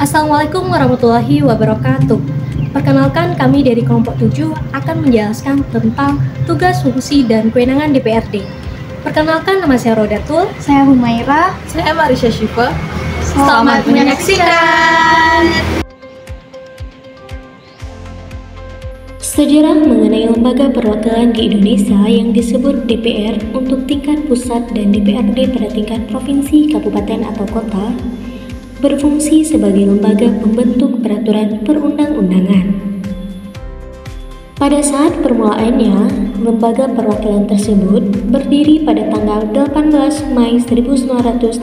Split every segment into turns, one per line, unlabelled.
Assalamualaikum warahmatullahi wabarakatuh. Perkenalkan, kami dari kelompok 7 akan menjelaskan tentang tugas, fungsi, dan kewenangan DPRD. Perkenalkan, nama saya Rodatul.
Saya Humaira.
Saya Marisha Syifa.
Selamat menyaksikan.
Sejarah mengenai lembaga perwakilan di Indonesia yang disebut DPR untuk tingkat pusat dan DPRD pada tingkat provinsi, kabupaten, atau kota berfungsi sebagai lembaga pembentuk peraturan perundang-undangan. Pada saat permulaannya, lembaga perwakilan tersebut berdiri pada tanggal 18 Mei 1918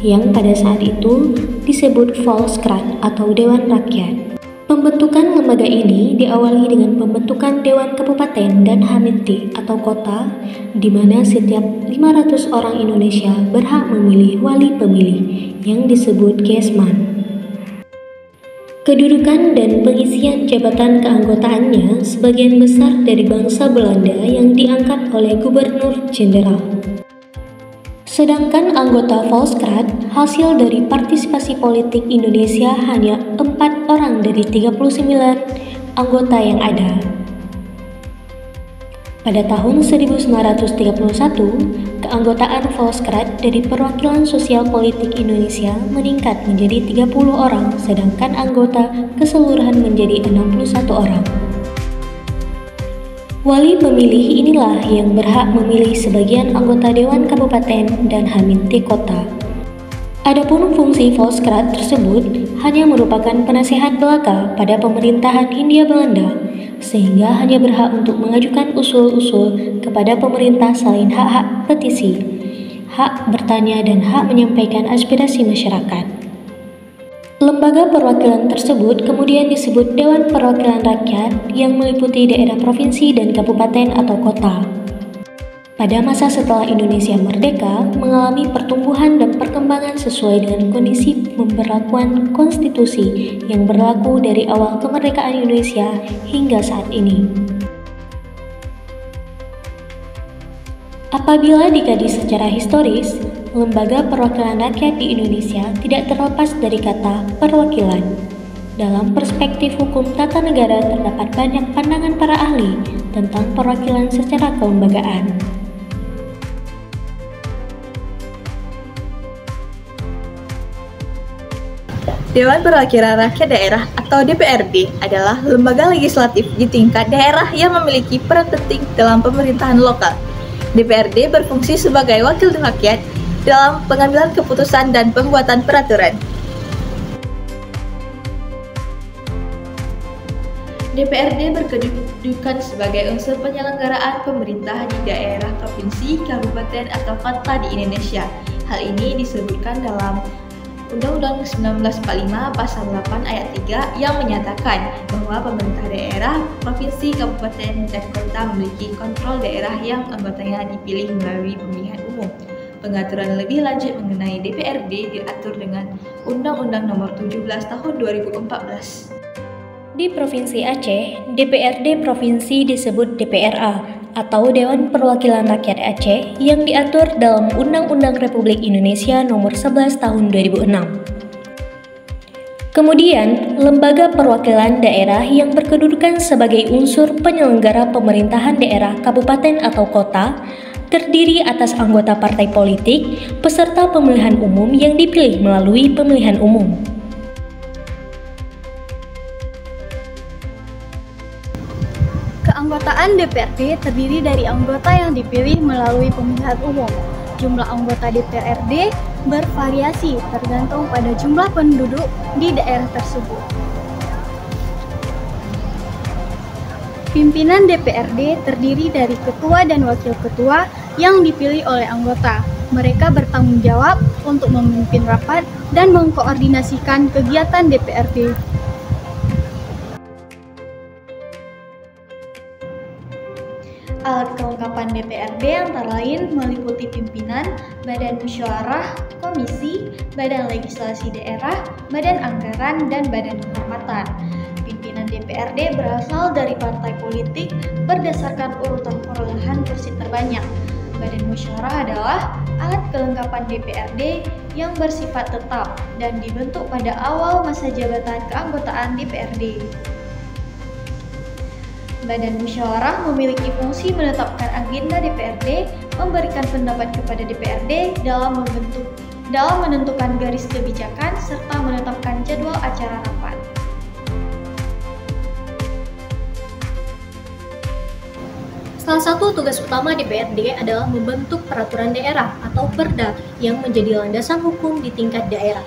yang pada saat itu disebut Volkskrad atau Dewan Rakyat. Pembentukan lembaga ini diawali dengan pembentukan Dewan Kabupaten dan Hamiti atau kota, di mana setiap 500 orang Indonesia berhak memilih wali pemilih yang disebut Gesman. Kedudukan dan pengisian jabatan keanggotaannya sebagian besar dari bangsa Belanda yang diangkat oleh Gubernur Jenderal. Sedangkan anggota Volkskrad hasil dari partisipasi politik Indonesia hanya 4 orang dari 39 anggota yang ada. Pada tahun 1931, keanggotaan Volkskrad dari perwakilan sosial politik Indonesia meningkat menjadi 30 orang, sedangkan anggota keseluruhan menjadi 61 orang. Wali pemilih inilah yang berhak memilih sebagian anggota Dewan Kabupaten dan Hamiti Kota. Adapun fungsi Volkskrad tersebut hanya merupakan penasehat belaka pada pemerintahan Hindia Belanda, sehingga hanya berhak untuk mengajukan usul-usul kepada pemerintah selain hak-hak petisi, hak bertanya, dan hak menyampaikan aspirasi masyarakat. Lembaga perwakilan tersebut kemudian disebut Dewan Perwakilan Rakyat yang meliputi daerah provinsi dan kabupaten atau kota. Pada masa setelah Indonesia merdeka, mengalami pertumbuhan dan perkembangan sesuai dengan kondisi pemberlakuan konstitusi yang berlaku dari awal kemerdekaan Indonesia hingga saat ini. Apabila dikaji secara historis, lembaga perwakilan rakyat di Indonesia tidak terlepas dari kata perwakilan. Dalam perspektif hukum tata negara terdapat banyak pandangan para ahli tentang perwakilan secara kelembagaan.
Dewan Perwakilan Rakyat Daerah atau DPRD adalah lembaga legislatif di tingkat daerah yang memiliki peran penting dalam pemerintahan lokal. DPRD berfungsi sebagai wakil rakyat dalam pengambilan keputusan dan pembuatan peraturan. DPRD berkedudukan sebagai unsur penyelenggaraan pemerintah di daerah, provinsi, kabupaten, atau kota di Indonesia. Hal ini disebutkan dalam Undang-Undang 1945 Pasal 8 Ayat 3 yang menyatakan bahwa pemerintah daerah, provinsi, kabupaten, dan kota memiliki kontrol daerah yang anggotanya dipilih melalui pemilihan umum. Pengaturan lebih lanjut mengenai DPRD diatur dengan Undang-Undang Nomor 17 Tahun 2014.
Di Provinsi Aceh, DPRD provinsi disebut DPRA atau Dewan Perwakilan Rakyat Aceh yang diatur dalam Undang-Undang Republik Indonesia Nomor 11 Tahun 2006. Kemudian, lembaga perwakilan daerah yang berkedudukan sebagai unsur penyelenggara pemerintahan daerah, kabupaten, atau kota terdiri atas anggota partai politik peserta pemilihan umum yang dipilih melalui pemilihan umum.
Keanggotaan DPRD terdiri dari anggota yang dipilih melalui pemilihan umum. Jumlah anggota DPRD bervariasi tergantung pada jumlah penduduk di daerah tersebut. Pimpinan DPRD terdiri dari ketua dan wakil ketua yang dipilih oleh anggota. Mereka bertanggung jawab untuk memimpin rapat dan mengkoordinasikan kegiatan DPRD. Alat kelengkapan DPRD antara lain meliputi pimpinan, badan musyawarah, komisi, badan legislasi daerah, badan anggaran, dan badan kehormatan. Pimpinan DPRD berasal dari partai politik berdasarkan urutan perolehan kursi terbanyak.
Badan musyawarah adalah alat kelengkapan DPRD yang bersifat tetap dan dibentuk pada awal masa jabatan keanggotaan DPRD. Badan musyawarah memiliki fungsi menetapkan agenda DPRD, memberikan pendapat kepada DPRD dalam menentukan garis kebijakan, serta menetapkan jadwal acara rapat.
Salah satu tugas utama DPRD adalah membentuk peraturan daerah atau Perda yang menjadi landasan hukum di tingkat daerah.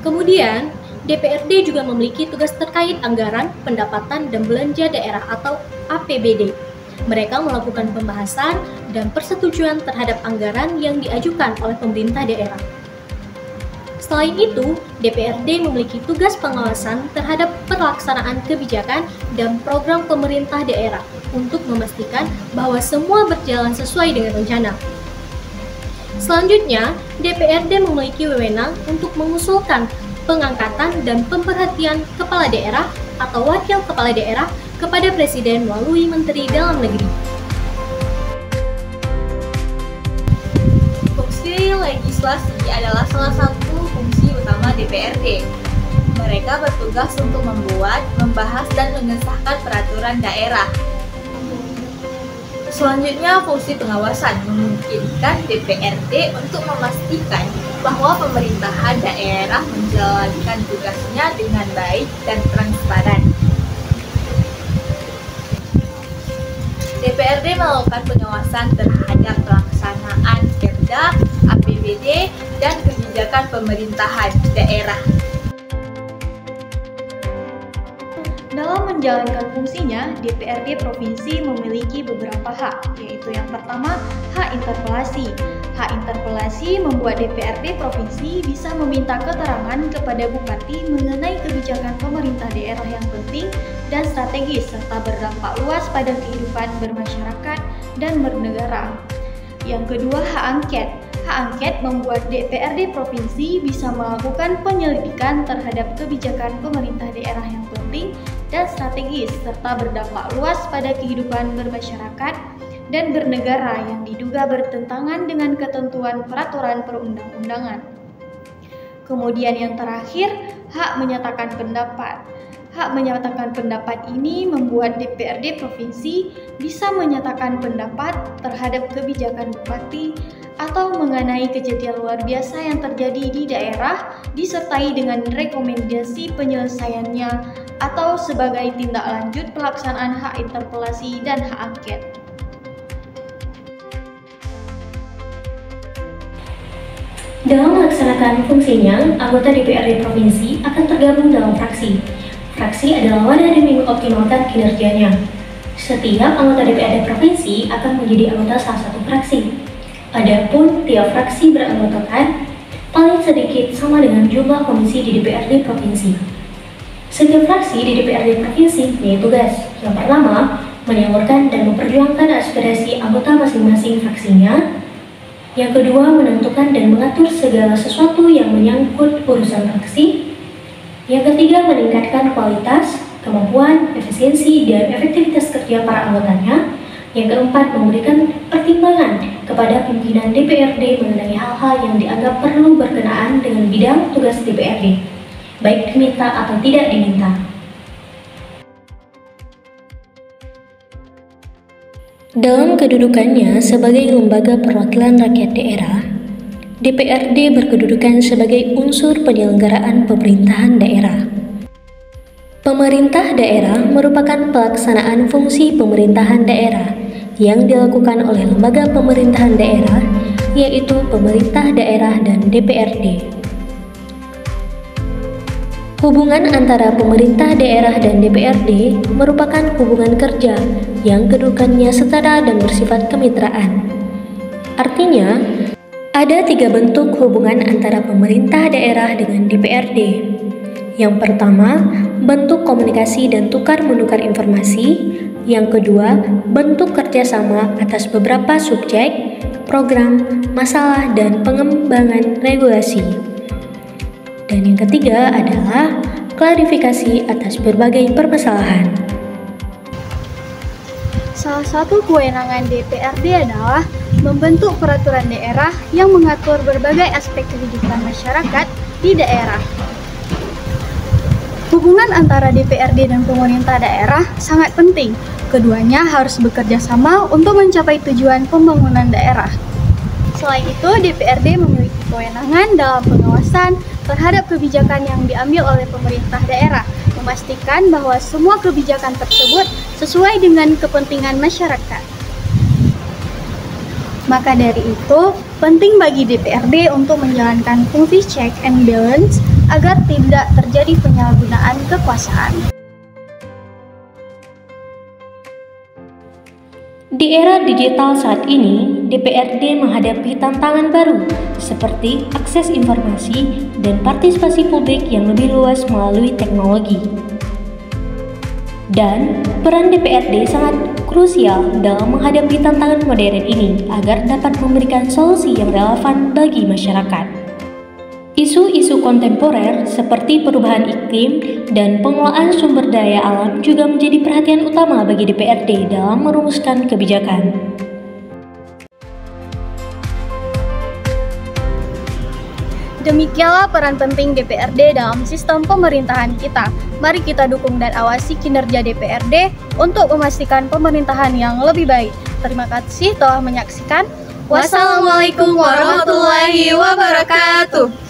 Kemudian, DPRD juga memiliki tugas terkait anggaran, pendapatan, dan belanja daerah atau APBD. Mereka melakukan pembahasan dan persetujuan terhadap anggaran yang diajukan oleh pemerintah daerah. Selain itu, DPRD memiliki tugas pengawasan terhadap pelaksanaan kebijakan dan program pemerintah daerah untuk memastikan bahwa semua berjalan sesuai dengan rencana. Selanjutnya, DPRD memiliki wewenang untuk mengusulkan pengangkatan dan pemberhentian kepala daerah atau wakil kepala daerah kepada Presiden melalui Menteri Dalam Negeri.
Fungsi legislasi adalah salah satu fungsi utama DPRD. Mereka bertugas untuk membuat, membahas, dan mengesahkan peraturan daerah. Selanjutnya, fungsi pengawasan memungkinkan DPRD untuk memastikan bahwa pemerintahan daerah menjalankan tugasnya dengan baik dan transparan. DPRD melakukan pengawasan terhadap pelaksanaan Perda, APBD, dan kebijakan pemerintahan daerah. Dalam menjalankan fungsinya, DPRD Provinsi memiliki beberapa hak, yaitu yang pertama, hak interpelasi. Hak interpelasi membuat DPRD Provinsi bisa meminta keterangan kepada Bupati mengenai kebijakan pemerintah daerah yang penting dan strategis serta berdampak luas pada kehidupan bermasyarakat dan bernegara. Yang kedua, hak angket. Hak angket membuat DPRD Provinsi bisa melakukan penyelidikan terhadap kebijakan pemerintah daerah yang penting dan strategis serta berdampak luas pada kehidupan bermasyarakat dan bernegara yang diduga bertentangan dengan ketentuan peraturan perundang-undangan. Kemudian yang terakhir, hak menyatakan pendapat. Hak menyatakan pendapat ini membuat DPRD Provinsi bisa menyatakan pendapat terhadap kebijakan Bupati atau mengenai kejadian luar biasa yang terjadi di daerah disertai dengan rekomendasi penyelesaiannya atau sebagai tindak lanjut pelaksanaan hak interpelasi dan hak angket.
Dalam melaksanakan fungsinya, anggota DPRD Provinsi akan tergabung dalam fraksi. Fraksi adalah wadah demi mengoptimalkan kinerjanya. Setiap anggota DPRD Provinsi akan menjadi anggota salah satu fraksi. Adapun tiap fraksi beranggotakan paling sedikit sama dengan jumlah komisi di DPRD Provinsi. Setiap fraksi di DPRD Provinsi punya tugas. Yang pertama, menyalurkan dan memperjuangkan aspirasi anggota masing-masing fraksinya. Yang kedua, menentukan dan mengatur segala sesuatu yang menyangkut urusan fraksi. Yang ketiga, meningkatkan kualitas, kemampuan, efisiensi, dan efektivitas kerja para anggotanya. Yang keempat, memberikan pertimbangan kepada pimpinan DPRD mengenai hal-hal yang dianggap perlu berkenaan dengan bidang tugas DPRD, baik diminta atau tidak diminta. Dalam kedudukannya sebagai lembaga perwakilan rakyat daerah, DPRD berkedudukan sebagai unsur penyelenggaraan pemerintahan daerah. Pemerintah daerah merupakan pelaksanaan fungsi pemerintahan daerah yang dilakukan oleh lembaga pemerintahan daerah, yaitu pemerintah daerah dan DPRD. Hubungan antara pemerintah daerah dan DPRD merupakan hubungan kerja yang kedudukannya setara dan bersifat kemitraan. Artinya, ada 3 bentuk hubungan antara pemerintah daerah dengan DPRD. Yang pertama, bentuk komunikasi dan tukar-menukar informasi. Yang kedua, bentuk kerjasama atas beberapa subjek, program, masalah, dan pengembangan regulasi. Dan yang ketiga adalah klarifikasi atas berbagai permasalahan.
Salah satu kewenangan DPRD adalah membentuk peraturan daerah yang mengatur berbagai aspek kehidupan masyarakat di daerah. Hubungan antara DPRD dan pemerintah daerah sangat penting. Keduanya harus bekerja sama untuk mencapai tujuan pembangunan daerah. Selain itu, DPRD memiliki kewenangan dalam pengawasan terhadap kebijakan yang diambil oleh pemerintah daerah, memastikan bahwa semua kebijakan tersebut sesuai dengan kepentingan masyarakat. Maka dari itu, penting bagi DPRD untuk menjalankan fungsi check and balance agar tidak terjadi penyalahgunaan kekuasaan.
Di era digital saat ini, DPRD menghadapi tantangan baru seperti akses informasi dan partisipasi publik yang lebih luas melalui teknologi. Dan peran DPRD sangat krusial dalam menghadapi tantangan modern ini agar dapat memberikan solusi yang relevan bagi masyarakat. Isu-isu kontemporer seperti perubahan iklim dan pengelolaan sumber daya alam juga menjadi perhatian utama bagi DPRD dalam merumuskan kebijakan.
Demikianlah peran penting DPRD dalam sistem pemerintahan kita. Mari kita dukung dan awasi kinerja DPRD untuk memastikan pemerintahan yang lebih baik. Terima kasih telah menyaksikan.
Wassalamualaikum warahmatullahi wabarakatuh.